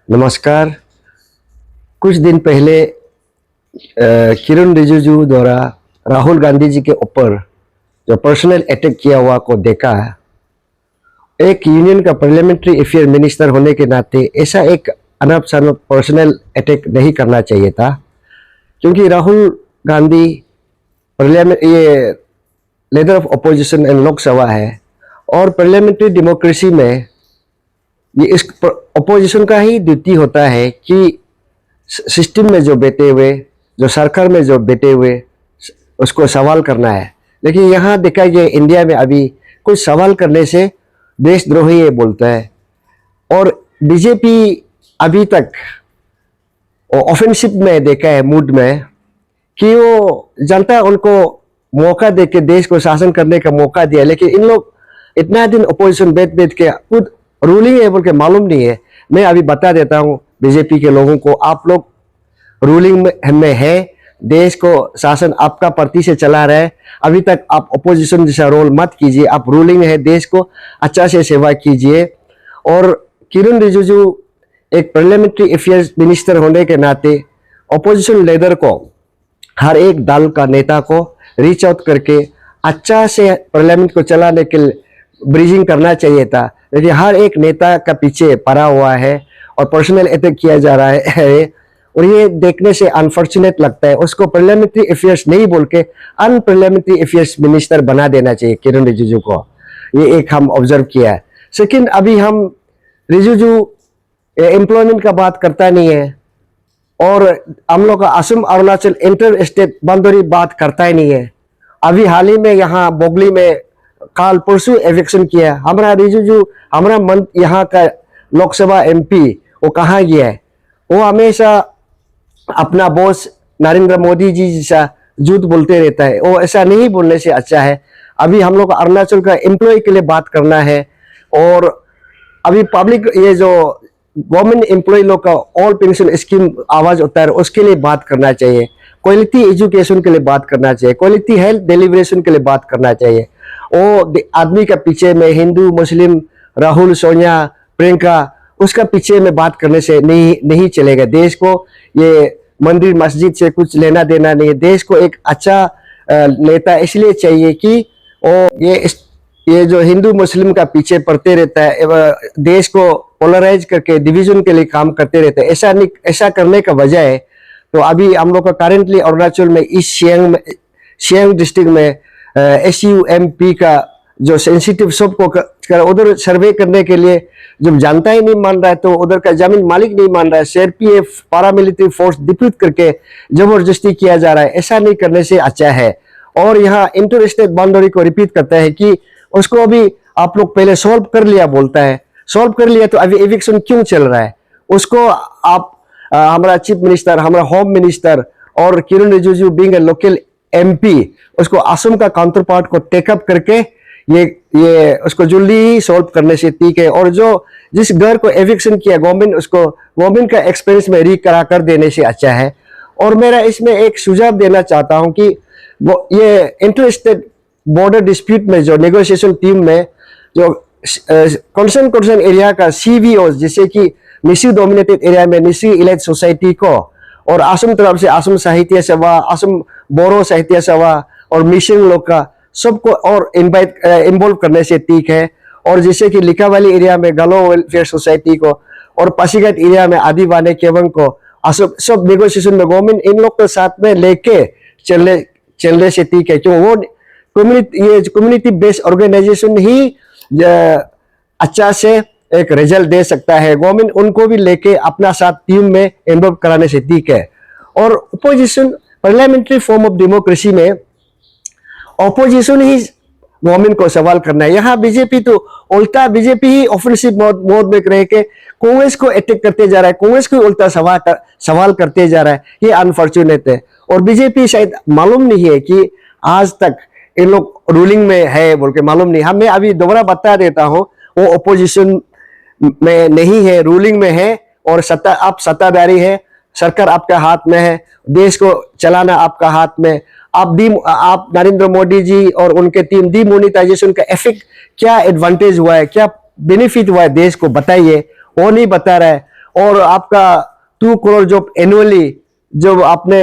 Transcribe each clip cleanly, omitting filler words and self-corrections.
नमस्कार। कुछ दिन पहले किरण रिजिजू द्वारा राहुल गांधी जी के ऊपर जो पर्सनल अटैक किया हुआ को देखा। एक यूनियन का पार्लियामेंट्री अफेयर मिनिस्टर होने के नाते ऐसा एक अनब शनब पर्सनल अटैक नहीं करना चाहिए था, क्योंकि राहुल गांधी पार्लियामेंट ये leader of opposition and Lok Sabha है और पार्लियामेंट्री डेमोक्रेसी में ये इस अपोजिशन का ही ड्यूटी होता है कि सिस्टम में जो बैठे हुए, जो सरकार में जो बैठे हुए, उसको सवाल करना है। लेकिन यहाँ देखा गया इंडिया में अभी कुछ सवाल करने से देशद्रोही ये बोलता है और बीजेपी अभी तक ऑफेंसिव में देखा है मूड में कि वो जनता उनको मौका दे के देश को शासन करने का मौका दिया, लेकिन इन लोग इतना दिन अपोजिशन बैठ के खुद रूलिंग है बोल के मालूम नहीं है। मैं अभी बता देता हूँ बीजेपी के लोगों को, आप लोग रूलिंग में है, देश को शासन आपका पार्टी से चला रहा है, अभी तक आप अपोजिशन जैसा रोल मत कीजिए, आप रूलिंग है, देश को अच्छा से सेवा कीजिए। और किरण रिजिजू एक पार्लियामेंट्री अफेयर्स मिनिस्टर होने के नाते अपोजिशन लीडर को, हर एक दल का नेता को रीच आउट करके अच्छा से पार्लियामेंट को चलाने के लिए ब्रीजिंग करना चाहिए था। लेकिन हर एक नेता का पीछे पड़ा हुआ है और पर्सनल अटैक किया जा रहा है और ये देखने से अनफॉर्चुनेट लगता है। उसको पार्लियामेंट्री अफेयर्स नहीं बोल के अनपार्लियामेंट्री अफेयर्स मिनिस्टर बना देना चाहिए किरण रिजिजू को। ये एक हम ऑब्जर्व किया है। सेकंड, अभी हम रिजिजू एम्प्लॉयमेंट का बात करता नहीं है और हम लोग का Assam Arunachal inter state boundary बात करता ही नहीं है। अभी हाल ही में यहाँ बोगली में काल परसों एविक्शन किया। हमारा रिजिजू, हमारा यहाँ का लोकसभा एमपी, वो कहाँ गया है? वो हमेशा अपना बॉस नरेंद्र मोदी जी जैसा झूठ बोलते रहता है। वो ऐसा नहीं बोलने से अच्छा है। अभी हम लोग अरुणाचल का एम्प्लॉय के लिए बात करना है और अभी पब्लिक ये जो गवर्नमेंट एम्प्लॉय लोग का ऑल पेंशन स्कीम आवाज होता है, उसके लिए बात करना चाहिए। क्वालिटी एजुकेशन के लिए बात करना चाहिए, क्वालिटी हेल्थ डिलीवरेशन के लिए बात करना चाहिए। वो आदमी का पीछे में हिंदू मुस्लिम राहुल सोनिया प्रियंका, उसका पीछे में बात करने से नहीं चलेगा। देश को ये मंदिर मस्जिद से कुछ लेना देना नहीं है। देश को एक अच्छा नेता इसलिए चाहिए कि वो ये जो हिंदू मुस्लिम का पीछे पड़ते रहता है, देश को पोलराइज करके डिवीजन के लिए काम करते रहते हैं, ऐसा करने का वजह है। तो अभी हम लोग का करेंटली अरुणाचल में ईस्ट सियांग डिस्ट्रिक्ट में SUMP का जो सेंसिटिव सबको उधर सर्वे करने के लिए जब जनता ही नहीं मान रहा है, तो उधर का जमीन मालिक नहीं मान रहा है, CRPF पारामिलिट्री फोर्स डिप्यूट करके जबरदस्ती किया जा रहा है। ऐसा नहीं करने से अच्छा है। और यहाँ इंटर स्टेट बाउंड्री को रिपीट करता है कि उसको अभी आप लोग पहले सॉल्व कर लिया बोलता है। सॉल्व कर लिया तो अभी एविक्शन क्यों चल रहा है? उसको आप हमारा चीफ मिनिस्टर, हमारा होम मिनिस्टर और Kiren Rijiju being a local MP, उसको असम का काउंटर पार्ट को टेकअप करके ये उसको जल्दी ही सॉल्व करने से ठीक है। और जो जिस घर को एविक्शन किया गवर्नमेंट, उसको गवर्नमेंट का एक्सपेंस में रिकरा कर देने से अच्छा है। और मेरा इसमें एक सुझाव देना चाहता हूं कि ये इंटर स्टेट बॉर्डर डिस्प्यूट में जो नेगोशिएशन टीम में जो कंसर्न एरिया का CVOs, जैसे कि निशी डोमिनेटेड एरिया में निशी इलाइट सोसाइटी को और असम तरफ से असम साहित्य सभा, असम बोरो साहित्य सभा और मिशन लोग का सबको और इन्वॉल्व करने से ठीक है। और जैसे कि लिकावाली एरिया में गलो वेलफेयर सोसाइटी को और पासीघाट एरिया में आदिवासी केवंग को सब नेगोशिएशन में गवर्नमेंट इन लोग के साथ में लेके चलने से ठीक है, क्यों वो कम्युनिटी बेस्ड ऑर्गेनाइजेशन ही अच्छा से एक रिजल्ट दे सकता है। गवर्नमेंट उनको भी लेके अपना साथ टीम में इन्वॉल्व कराने से ठीक है। और opposition parliamentary form of democracy में ऑपोजिशन ही गवर्नमेंट को सवाल करना है। यहाँ बीजेपी तो उल्टा, बीजेपी ही ऑफेंसिव मोड में रह के कांग्रेस को अटैक करते जा रहा है, कांग्रेस को उल्टा सवाल करते जा रहा है। ये अनफॉर्चुनेट है। और बीजेपी शायद मालूम नहीं है कि आज तक इन लोग रूलिंग में है बोल के मालूम नहीं। मैं अभी दोबारा बता देता हूँ, वो ऑपोजिशन में नहीं है, रूलिंग में है। और आप सत्ताधारी है, सरकार आपके हाथ में है, देश को चलाना आपका हाथ में। आप नरेंद्र मोदी जी और उनके टीम डीमोनेटाइजेशन का इफेक्ट क्या एडवांटेज हुआ है, क्या बेनिफिट हुआ है देश को बताइए। वो नहीं बता रहा है। और आपका 2 करोड़ जॉब एनुअली जो आपने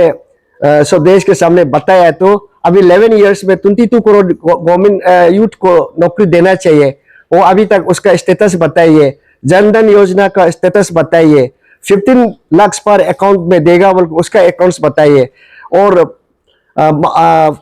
सब देश के सामने बताया, तो अभी 11 इयर्स में 22 करोड़ गवर्नमेंट यूथ को नौकरी देना चाहिए। वो अभी तक उसका स्टेटस बताइए, जनधन योजना का स्टेटस बताइए, 15 लाख पर अकाउंट में देगा बोल उसका अकाउंट्स बताइए, और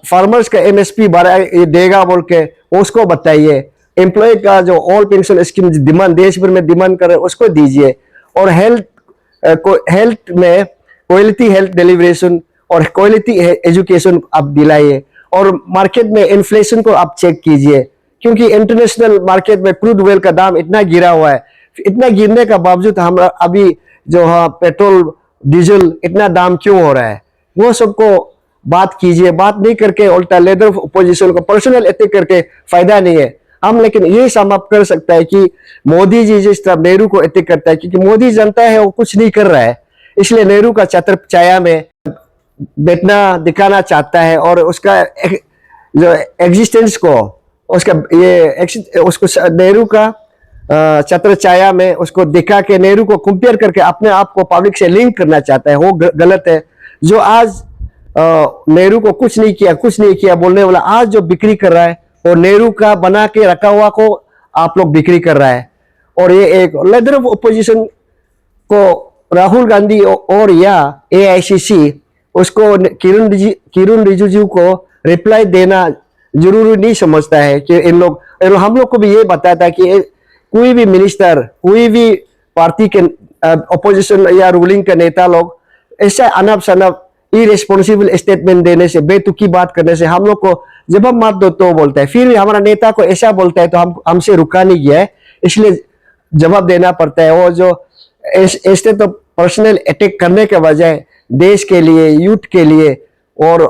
फार्मर्स का एमएसपी बढ़ा देगा बोल के उसको बताइए, एम्प्लॉय का जो ऑल पेंशन स्कीम डिमांड देश भर में डिमांड कर रहे उसको दीजिए, और हेल्थ में क्वालिटी हेल्थ डिलीवरेशन और क्वालिटी एजुकेशन आप दिलाइए, और मार्केट में इन्फ्लेशन को आप चेक कीजिए, क्योंकि इंटरनेशनल मार्केट में क्रूड ऑयल का दाम इतना गिरा हुआ है। इतना गिरने का बावजूद हम अभी जो पेट्रोल डीजल इतना दाम क्यों हो रहा है, वो सबको बात कीजिए। बात नहीं करके उल्टा लेदर ओपोजिशन को पर्सनल अटैक करके फायदा नहीं है हम। लेकिन ये समाप्त कर सकता है कि मोदी जी जिस तरह नेहरू को अटैक करता है, क्योंकि मोदी जनता है वो कुछ नहीं कर रहा है, इसलिए नेहरू का छत्र छाया में बैठना दिखाना चाहता है, और उसका जो एग्जिस्टेंस को उसका उसको नेहरू का छत्र छाया में उसको दिखा के नेहरू को कंपेयर करके अपने आप को पब्लिक से लिंक करना चाहता है। वो गलत है। जो आज नेहरू को कुछ नहीं किया बोलने वाला आज जो बिक्री कर रहा है, और नेहरू का बना के रखा हुआ को आप लोग बिक्री कर रहा है। और ये एक लीडर ऑफ ओपोजिशन को राहुल गांधी और या एआईसीसी उसको किरण रिजिजू को रिप्लाई देना जरूरी नहीं समझता है कि इन लोग हम लोग को भी ये बताता है कि कोई भी मिनिस्टर, कोई भी पार्टी के अपोजिशन या रूलिंग के नेता लोग ऐसा अनब शनब इरेस्पॉन्सिबल स्टेटमेंट देने से, बेतुकी बात करने से हम लोग को जब हम मात दो तो बोलता है, फिर भी हमारा नेता को ऐसा बोलता है तो हमसे रुका नहीं गया है, इसलिए जवाब देना पड़ता है। वो जो ऐसे तो पर्सनल अटैक करने के बजाय देश के लिए, यूथ के लिए और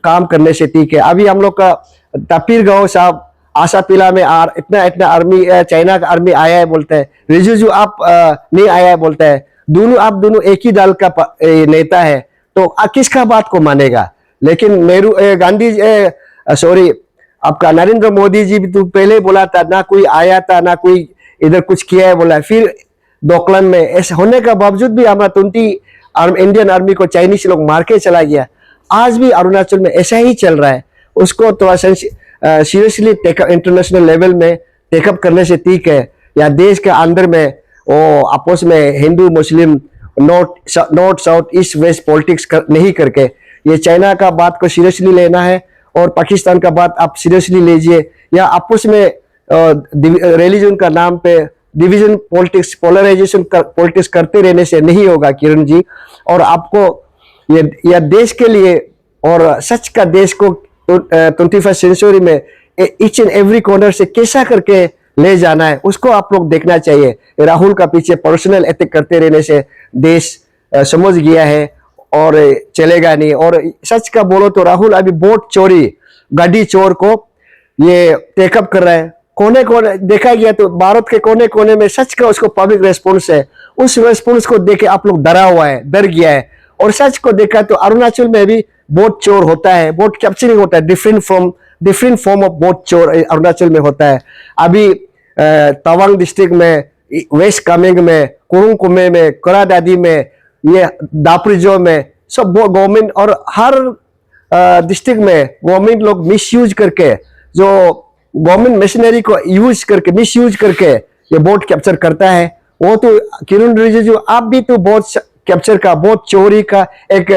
काम करने से ठीक है। अभी हम लोग का तपीर गांव साहब आशा पिला में इतना आर्मी, चाइना का आर्मी आया है बोलता है, रिजिजू आप नहीं आया है बोलता है। आप दोनों एक ही दल का नेता है, तो किसका बात को मानेगा। लेकिन नेहरू गांधी सॉरी आपका नरेंद्र मोदी जी भी तो पहले बोला था, ना कोई आया था ना कोई इधर कुछ किया है बोला। फिर डोकलाम में ऐसे होने का बावजूद भी हमारा 20 इंडियन आर्मी को चाइनीज लोग मार के चला गया। आज भी अरुणाचल में ऐसा ही चल रहा है। उसको थोड़ा सीरियसली इंटरनेशनल लेवल में टेकअप करने से ठीक है, या देश के अंदर में वो आपस में हिंदू मुस्लिम north south east west politics नहीं करके ये चाइना का बात को सीरियसली लेना है, और पाकिस्तान का बात आप सीरियसली लीजिए, या आपस में रिलीजन का नाम पे डिवीजन पॉलिटिक्स, पोलराइजेशन पॉलिटिक्स करते रहने से नहीं होगा किरण जी। और आपको ये देश के लिए और सच का देश को 21st सेंचुरी में ईच एंड एवरी कॉर्नर से कैसा करके ले जाना है उसको आप लोग देखना चाहिए। राहुल का पीछे पर्सनल अटैक करते रहने से देश समझ गया है और चलेगा नहीं। और सच का बोलो तो राहुल अभी वोट चोरी, गाड़ी चोर को ये टेकअप कर रहा है। कोने कोने देखा गया तो भारत के कोने कोने में सच का उसको पब्लिक रेस्पॉन्स है। उस रेस्पॉन्स को देखे आप लोग डर गया है। और सच को देखा तो अरुणाचल में भी वोट चोर होता है, वोट कैप्चरिंग होता है, डिफरेंट फॉर्म ऑफ वोट चोर अरुणाचल में होता है। अभी तवांग डिस्ट्रिक्ट में, वेस्ट कामेंग में, कुरुंग कुमे में, करादादी में, ये दापरिजो में सब गवर्नमेंट और हर डिस्ट्रिक्ट में गवर्नमेंट लोग मिसयूज करके, जो गवर्नमेंट मशीनरी को मिसयूज करके ये वोट कैप्चर करता है। वो तो किरण रिजिजू आप भी तो वोट कैप्चर का, वोट चोरी का एक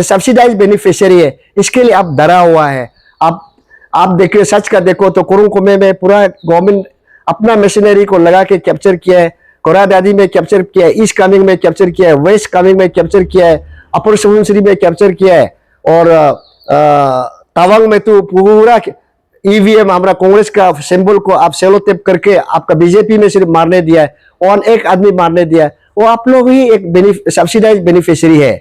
सब्सिडाइज बेनिफिशियरी है। इसके लिए आप डरा हुआ है। आप देखिए, सच का देखो तो कुरुंग कुमे में पूरा गवर्नमेंट अपना मशीनरी को लगा के कैप्चर किया है, कोरादादी में कैप्चर किया है, ईस्ट कामेंग में कैप्चर किया है, वेस्ट कामेंग में कैप्चर किया है, अपर सुबनसिरी में कैप्चर किया है, और तवांग में तो पूरा ईवीएम हमारा कांग्रेस का सिंबल को आप सेलो टेप करके आपका बीजेपी में सिर्फ मारने दिया है, और एक आदमी मारने दिया है। वो आप लोग ही एक सब्सिडाइज बेनिफिशियरी है।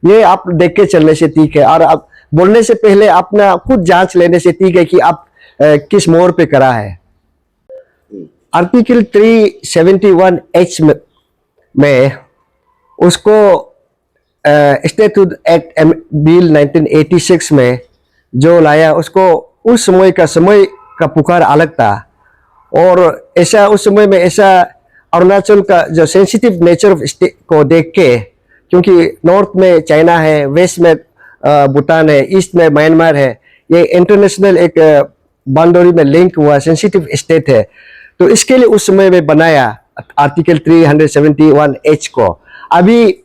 ये आप देख के चलने से ठीक है, और आप बोलने से पहले अपना खुद जांच लेने से ठीक है कि आप किस मोड़ पे करा है। आर्टिकल 371H में उसको स्टेट्यूट एक्ट बिल 1986 में जो लाया, उसको उस समय का पुकार अलग था। और ऐसा उस समय में ऐसा अरुणाचल का जो सेंसिटिव नेचर ऑफ स्टेट को देख के, क्योंकि नॉर्थ में चाइना है, वेस्ट में भूटान है, ईस्ट में म्यांमार है, ये इंटरनेशनल एक बाउंड्री में लिंक हुआ सेंसिटिव स्टेट है। तो इसके लिए उस समय में बनाया आर्टिकल 371H को। अभी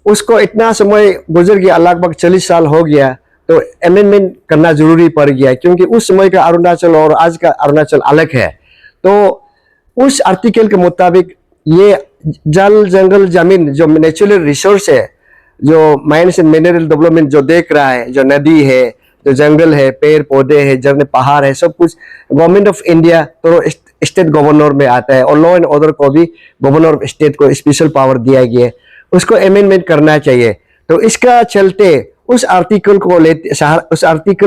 उसको इतना समय गुजर गया, लगभग 40 साल हो गया, तो अमेंडमेंट करना जरूरी पड़ गया, क्योंकि उस समय का अरुणाचल और आज का अरुणाचल अलग है। तो उस आर्टिकल के मुताबिक ये जल, जंगल, जमीन जो नेचुरल रिसोर्स है, जो माइंस एंड मिनरल डेवलपमेंट जो देख रहा है, जो नदी है, जो जंगल है, पेड़ पौधे है, झरने, पहाड़ है, सब कुछ गवर्नमेंट ऑफ इंडिया तो स्टेट गवर्नर में आता है, और लॉ एंड ऑर्डर को भी गवर्नर ऑफ स्टेट को स्पेशल पावर दिया गया है, उसको अमेंडमेंट करना चाहिए। तो इसका चलते उस आर्टिकल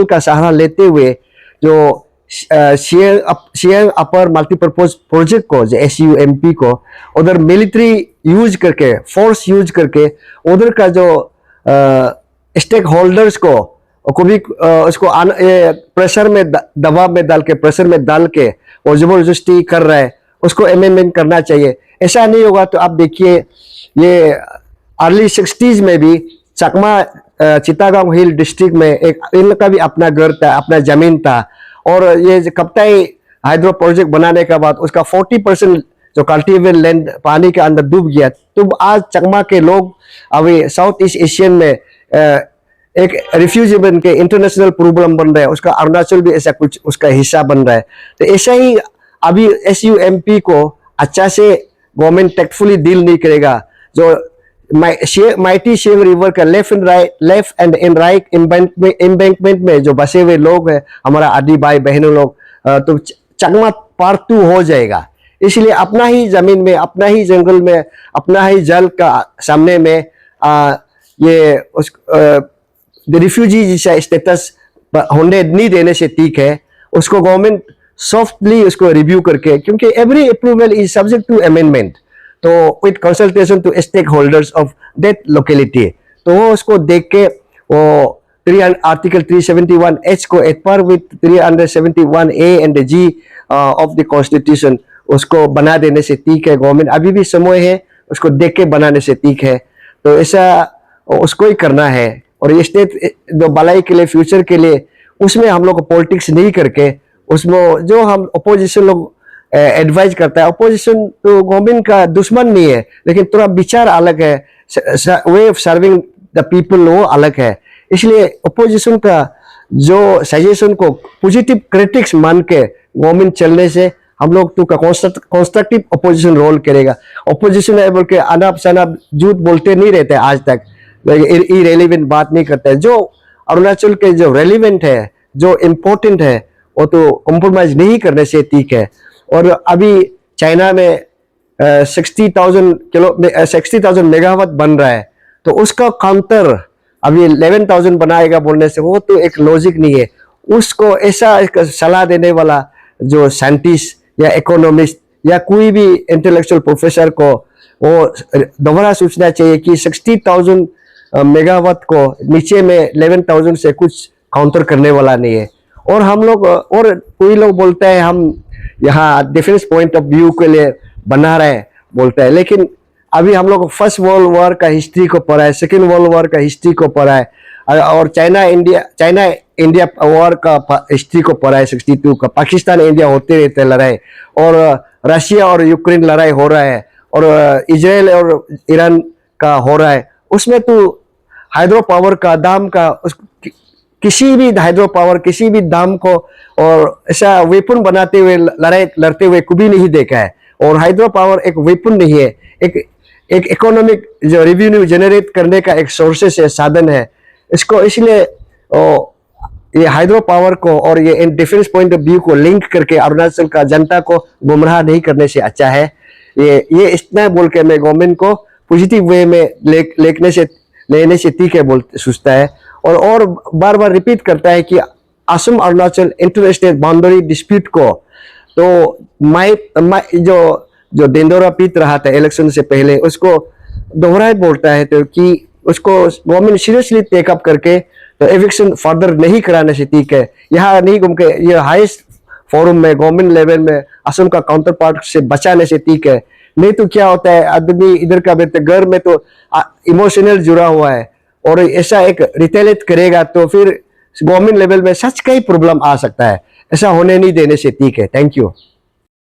का सहारा लेते हुए जो सियांग अपर मल्टीपर्पज प्रोजेक्ट को, जो SUMP को, उधर मिलिट्री यूज करके, फोर्स यूज करके उधर का जो स्टेक होल्डर्स को भी उसको प्रेशर में, दबाव में डाल के, प्रेशर में डाल के और जबरदस्ती कर रहा है, उसको अमेंडमेंट करना चाहिए। ऐसा नहीं होगा तो आप देखिए, ये अर्ली 60s में भी चकमा चिटागांव हिल डिस्ट्रिक्ट में एक इनका भी अपना घर था, अपना जमीन था, और ये कप्ताई हाइड्रो प्रोजेक्ट बनाने के बाद उसका 40% जो कल्टीवेबल लैंड पानी के अंदर डूब गया। तो आज चकमा के लोग अभी साउथ ईस्ट एशियन में एक रिफ्यूजी बन के इंटरनेशनल प्रॉब्लम बन रहा है, उसका अरुणाचल भी ऐसा कुछ उसका हिस्सा बन रहा है। तो ऐसा ही अभी SUMP को अच्छा से गवर्नमेंट टेक्टफुली डील नहीं करेगा। जो माइटी सियांग रिवर का लेफ्ट एंड राइट एम्बैंकमेंट में जो बसे हुए लोग हैं, हमारा आदि भाई बहनों लोग, तो चकमा पार्ट 2 हो जाएगा। इसलिए अपना ही जमीन में, अपना ही जंगल में, अपना ही जल का सामने में ये उस रिफ्यूजी जैसा स्टेटस होने नहीं देने से ठीक है। उसको गवर्नमेंट सॉफ्टली उसको रिव्यू करके, क्योंकि every approval is subject to amendment, तो with consultation to stakeholders of that locality, तो वो उसको देख के वो आर्टिकल 371H को at par with 371A and G of the constitution उसको बना देने से ठीक है। गवर्नमेंट अभी भी समय है, उसको देख के बनाने से ठीक है। तो ऐसा उसको ही करना है, और ये स्टेट जो भलाई के लिए, फ्यूचर के लिए, उसमें हम लोग पॉलिटिक्स नहीं करके, उसमें जो हम अपोजिशन लोग एडवाइज करता है, अपोजिशन तो गवर्नमेंट का दुश्मन नहीं है, लेकिन थोड़ा विचार अलग है, way of serving the people वो अलग है। इसलिए अपोजिशन का जो सजेशन को पॉजिटिव क्रिटिक्स मान के गवर्नमेंट चलने से हम लोग तो कंस्ट्रक्टिव अपोजिशन रोल करेगा। अपोजिशन है बोल के अनाप शनाप झूठ बोलते नहीं रहते आज तक, इरेलीवेंट बात नहीं करते। जो अरुणाचल के जो रेलिवेंट है, जो इम्पोर्टेंट है, वो तो कॉम्प्रोमाइज नहीं करने से ठीक है। और अभी चाइना में 60,000 मेगावाट बन रहा है, तो उसका काउंटर अभी 11,000 बनाएगा बोलने से वो तो एक लॉजिक नहीं है। उसको ऐसा सलाह देने वाला जो साइंटिस्ट या इकोनॉमिस्ट या कोई भी इंटेलेक्चुअल प्रोफेसर को वो दोबारा सोचना चाहिए कि 60,000 मेगावाट को नीचे में 11,000 से कुछ काउंटर करने वाला नहीं है। और हम लोग, और कोई लोग बोलते हैं हम यहाँ डिफेंस पॉइंट ऑफ व्यू के लिए बना रहे हैं बोलते हैं, लेकिन अभी हम लोग फर्स्ट वर्ल्ड वॉर का हिस्ट्री को पढ़ा है, सेकेंड वर्ल्ड वॉर का हिस्ट्री को पढ़ा है, और चाइना इंडिया वॉर का हिस्ट्री को पढ़ा है 62 का। पाकिस्तान इंडिया होते रहते लड़ाई, और रशिया और यूक्रेन लड़ाई हो रहा है, और इजराइल और ईरान का हो रहा है। उसमें तो हाइड्रो पावर का दाम का किसी भी हाइड्रो पावर किसी भी दाम को और ऐसा वेपन बनाते हुए लड़ाई लड़ते हुए कभी नहीं देखा है। और हाइड्रो पावर एक वेपन नहीं है, एक इकोनॉमिक जो रेवेन्यू जनरेट करने का एक सोर्सेस है, साधन है इसको। इसलिए ये हाइड्रो पावर को और ये डिफेंस पॉइंट ऑफ व्यू को लिंक करके अरुणाचल का जनता को गुमराह नहीं करने से अच्छा है। ये इतना बोल के मैं गवर्नमेंट को पॉजिटिव वे में लेने से ठीक है बोल सोचता है। और बार बार रिपीट करता है कि Assam Arunachal interstate boundary dispute को तो जो डेंडोरा पीट रहा था इलेक्शन से पहले, उसको दोहराए बोलता है तो कि उसको गवर्नमेंट सीरियसली टेकअप करके तो एविक्शन फर्दर नहीं कराने से ठीक है। यहाँ नहीं घूम के ये हाईएस्ट फोरम में, गवर्नमेंट लेवल में असम का काउंटर पार्ट से बचाने से ठीक है। नहीं तो क्या होता है, आदमी इधर का बेहतर घर में तो इमोशनल जुड़ा हुआ है और ऐसा एक रिटेलेट करेगा तो फिर गवर्नमेंट लेवल में सच का ही प्रॉब्लम आ सकता है। ऐसा होने नहीं देने से ठीक है। Thank you.